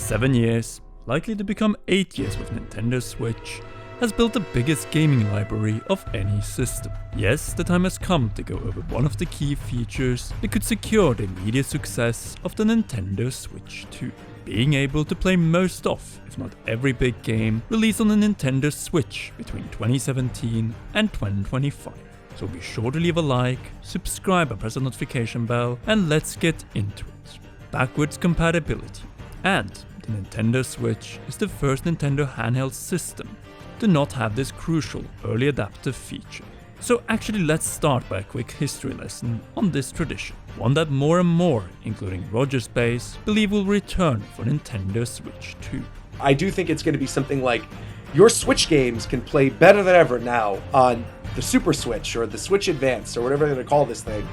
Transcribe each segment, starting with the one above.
7 years, likely to become 8 years with Nintendo Switch, has built the biggest gaming library of any system. Yes, the time has come to go over one of the key features that could secure the immediate success of the Nintendo Switch 2. Being able to play most of, if not every big game, released on the Nintendo Switch between 2017 and 2025. So be sure to leave a like, subscribe and press the notification bell, and let's get into it. Backwards compatibility. And the Nintendo Switch is the first Nintendo handheld system to not have this crucial early adaptive feature. So actually let's start by a quick history lesson on this tradition, one that more and more, including Roger's base, believe will return for Nintendo Switch 2. I do think it's going to be something like your Switch games can play better than ever now on the Super Switch or the Switch Advance or whatever they're going to call this thing.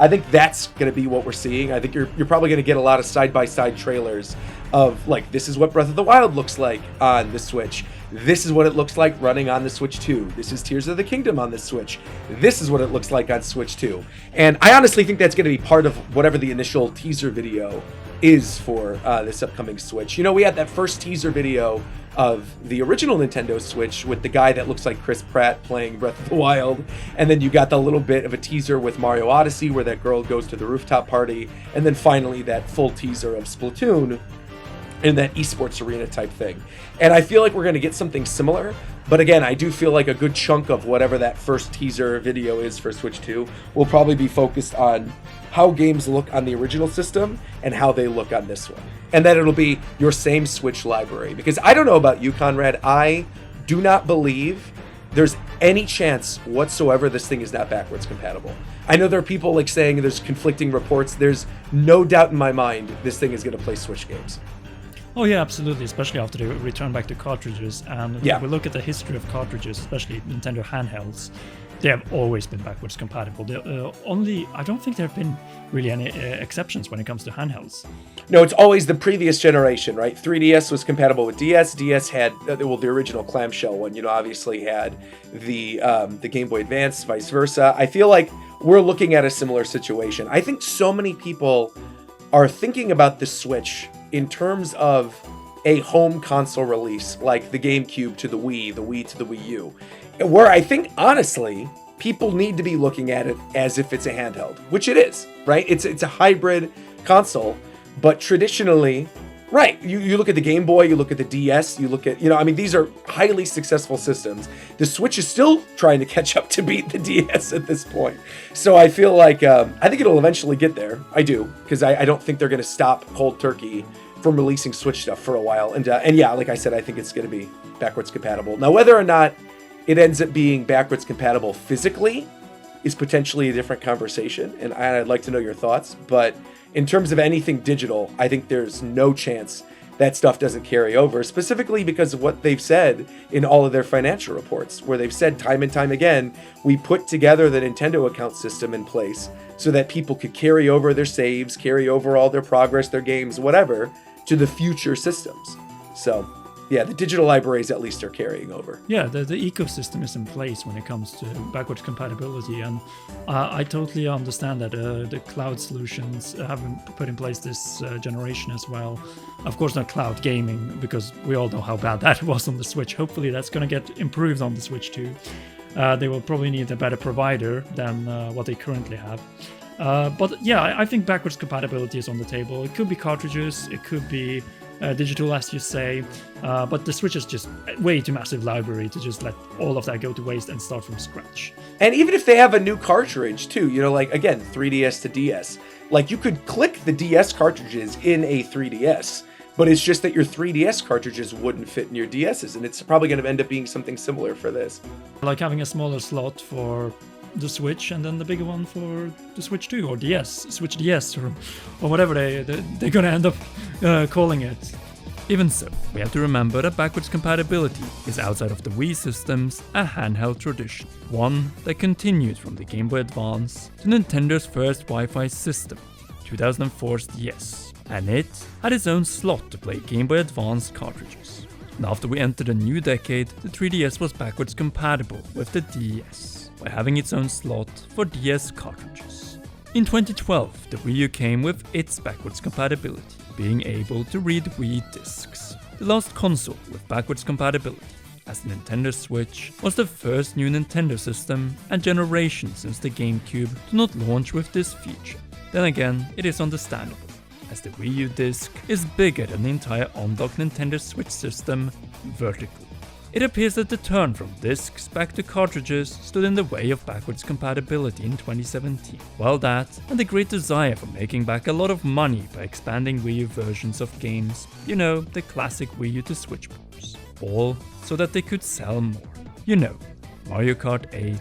I think that's going to be what we're seeing. I think you're probably going to get a lot of side-by-side trailers of like, this is what Breath of the Wild looks like on the Switch. This is what it looks like running on the Switch 2. This is Tears of the Kingdom on the Switch. This is what it looks like on Switch 2. And I honestly think that's going to be part of whatever the initial teaser video is for this upcoming Switch. You know, we had that first teaser video of the original Nintendo Switch with the guy that looks like Chris Pratt playing Breath of the Wild, and then you got the little bit of a teaser with Mario Odyssey where that girl goes to the rooftop party, and then finally that full teaser of Splatoon in that esports arena type thing. And I feel like we're going to get something similar, but again, I do feel like a good chunk of whatever that first teaser video is for Switch 2 will probably be focused on how games look on the original system and how they look on this one. And then it'll be your same Switch library. Because I don't know about you, Conrad, I do not believe there's any chance whatsoever this thing is not backwards compatible. I know there are people like saying there's conflicting reports. There's no doubt in my mind this thing is going to play Switch games. Oh yeah, absolutely, especially after they return back to cartridges. And if we look at the history of cartridges, especially Nintendo handhelds, they have always been backwards compatible. I don't think there have been really any exceptions when it comes to handhelds. No, it's always the previous generation, right? 3DS was compatible with DS. DS had, the original clamshell one, obviously had the Game Boy Advance, vice versa. I feel like we're looking at a similar situation. I think so many people are thinking about the Switch in terms of a home console release, like the GameCube to the Wii to the Wii U, where I think, honestly, people need to be looking at it as if it's a handheld, which it is, right? It's a hybrid console, but traditionally, right, you look at the Game Boy, you look at the DS, you look at, these are highly successful systems. The Switch is still trying to catch up to beat the DS at this point. So I feel like, I think it'll eventually get there. I do, because I don't think they're going to stop cold turkey from releasing Switch stuff for a while. And yeah, like I said, I think it's going to be backwards compatible. Now, whether or not it ends up being backwards compatible physically is potentially a different conversation, and I'd like to know your thoughts. But in terms of anything digital, I think there's no chance that stuff doesn't carry over, specifically because of what they've said in all of their financial reports, where they've said time and time again, we put together the Nintendo account system in place so that people could carry over their saves, carry over all their progress, their games, whatever, to the future systems. So yeah, the digital libraries at least are carrying over. Yeah, the ecosystem is in place when it comes to backwards compatibility, and I totally understand that the cloud solutions have been put in place this generation as well. Of course, not cloud gaming, because we all know how bad that was on the Switch. Hopefully that's going to get improved on the Switch too. They will probably need a better provider than what they currently have. But yeah, I think backwards compatibility is on the table. It could be cartridges, it could be digital, as you say, but the Switch is just way too massive library to just let all of that go to waste and start from scratch. And even if they have a new cartridge too, like again, 3DS to DS, like you could click the DS cartridges in a 3DS, but it's just that your 3DS cartridges wouldn't fit in your DSs, and it's probably going to end up being something similar for this. Like having a smaller slot for the Switch and then the bigger one for the Switch 2 or DS, Switch DS or whatever they're gonna end up calling it. Even so, we have to remember that backwards compatibility is outside of the Wii systems a handheld tradition, one that continued from the Game Boy Advance to Nintendo's first Wi-Fi system, 2004's DS, and it had its own slot to play Game Boy Advance cartridges. And after we entered a new decade, the 3DS was backwards compatible with the DS by having its own slot for DS cartridges. In 2012, the Wii U came with its backwards compatibility. being able to read Wii discs. The last console with backwards compatibility, as the Nintendo Switch was the first new Nintendo system and generation since the GameCube to not launch with this feature. Then again, it is understandable, as the Wii U disc is bigger than the entire on-dock Nintendo Switch system vertically. It appears that the turn from discs back to cartridges stood in the way of backwards compatibility in 2017, while that and the great desire for making back a lot of money by expanding Wii U versions of games, you know, the classic Wii U to Switch ports, all so that they could sell more. You know, Mario Kart 8,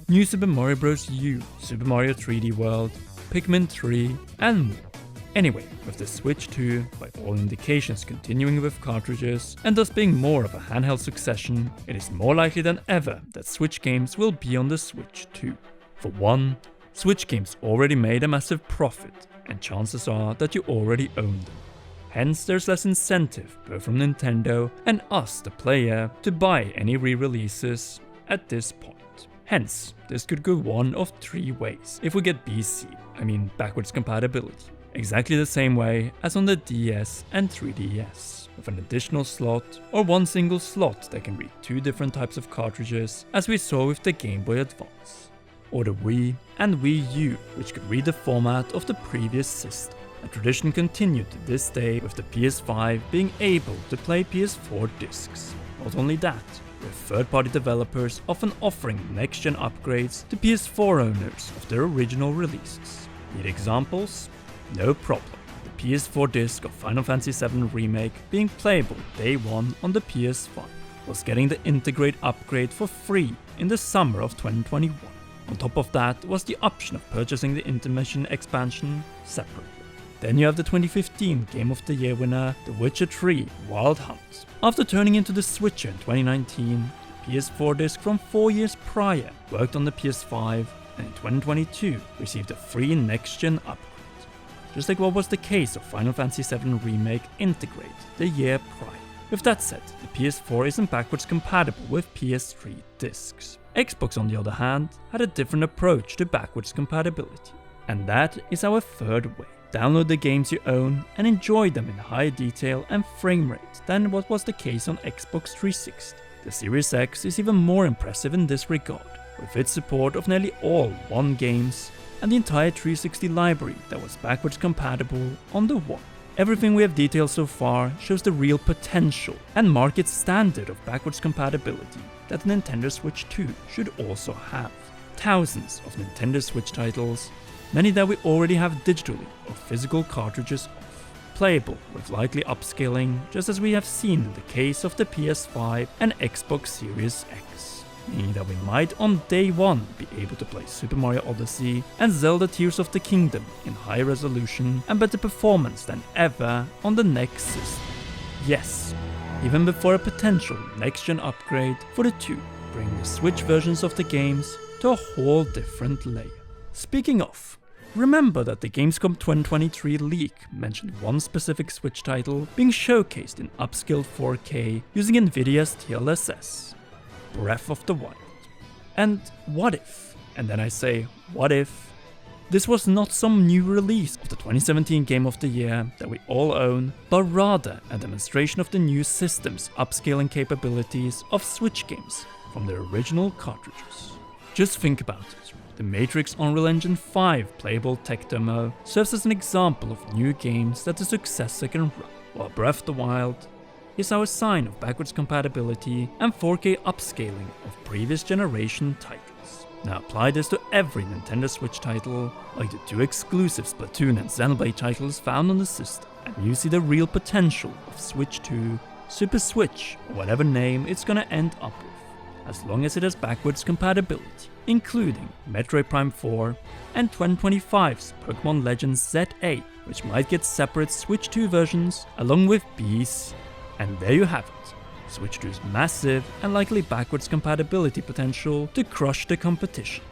New Super Mario Bros. U, Super Mario 3D World, Pikmin 3, and more. Anyway, with the Switch 2, by all indications continuing with cartridges, and thus being more of a handheld succession, it is more likely than ever that Switch games will be on the Switch 2. For one, Switch games already made a massive profit, and chances are that you already own them. Hence there's less incentive, both from Nintendo and us, the player, to buy any re-releases at this point. Hence, this could go one of three ways if we get BC, backwards compatibility. Exactly the same way as on the DS and 3DS, with an additional slot or one single slot that can read two different types of cartridges, as we saw with the Game Boy Advance. Or the Wii and Wii U, which could read the format of the previous system. A tradition continued to this day, with the PS5 being able to play PS4 discs. Not only that, with third-party developers often offering next-gen upgrades to PS4 owners of their original releases. Need examples? No problem. The PS4 disc of Final Fantasy VII Remake being playable day one on the PS5 was getting the Integrate upgrade for free in the summer of 2021. On top of that was the option of purchasing the Intermission expansion separately. Then you have the 2015 Game of the Year winner, The Witcher 3 Wild Hunt. After turning into the Switcher in 2019, the PS4 disc from 4 years prior worked on the PS5 and in 2022 received a free next-gen upgrade. Just like what was the case of Final Fantasy VII Remake Integrate the year prior. With that said, the PS4 isn't backwards compatible with PS3 discs. Xbox, on the other hand, had a different approach to backwards compatibility. And that is our third way. Download the games you own and enjoy them in higher detail and frame rate than what was the case on Xbox 360. The Series X is even more impressive in this regard, with its support of nearly all One games and the entire 360 library that was backwards compatible on the One. Everything we have detailed so far shows the real potential and market standard of backwards compatibility that the Nintendo Switch 2 should also have. Thousands of Nintendo Switch titles, many that we already have digitally or physical cartridges of, playable with likely upscaling, just as we have seen in the case of the PS5 and Xbox Series X. Meaning that we might on day one be able to play Super Mario Odyssey and Zelda Tears of the Kingdom in higher resolution and better performance than ever on the next system. Yes, even before a potential next-gen upgrade for the two, bringing the Switch versions of the games to a whole different layer. Speaking of, remember that the Gamescom 2023 leak mentioned one specific Switch title being showcased in upscaled 4K using Nvidia's DLSS. Breath of the Wild. And what if, and then I say what if, this was not some new release of the 2017 Game of the Year that we all own, but rather a demonstration of the new system's upscaling capabilities of Switch games from their original cartridges. Just think about it. The Matrix Unreal Engine 5 playable tech demo serves as an example of new games that the successor can run, while Breath of the Wild is our sign of backwards compatibility and 4K upscaling of previous generation titles. Now apply this to every Nintendo Switch title, like the two exclusive Splatoon and Xenoblade titles found on the system, and you see the real potential of Switch 2, Super Switch, or whatever name it's gonna end up with, as long as it has backwards compatibility, including Metroid Prime 4 and 2025's Pokemon Legends ZA, which might get separate Switch 2 versions along with Bees. And there you have it, Switch 2's massive and likely backwards compatibility potential to crush the competition.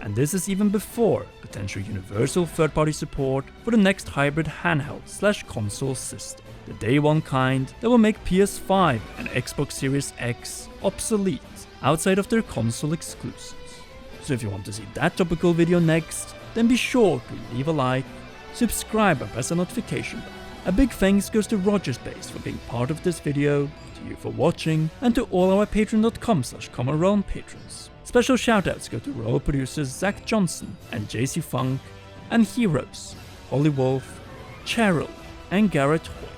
And this is even before potential universal third-party support for the next hybrid handheld/console system, the day one kind that will make PS5 and Xbox Series X obsolete outside of their console exclusives. So if you want to see that topical video next, then be sure to leave a like, subscribe and press the notification bell. A big thanks goes to Rogerspace for being part of this video, to you for watching, and to all our patreon.com/commonrealm patrons. Special shoutouts go to royal producers Zach Johnson and JC Funk, and heroes Holly Wolf, Cheryl, and Garrett Hoy.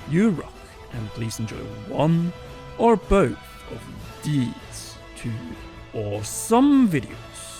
You rock, and please enjoy one or both of these two awesome videos.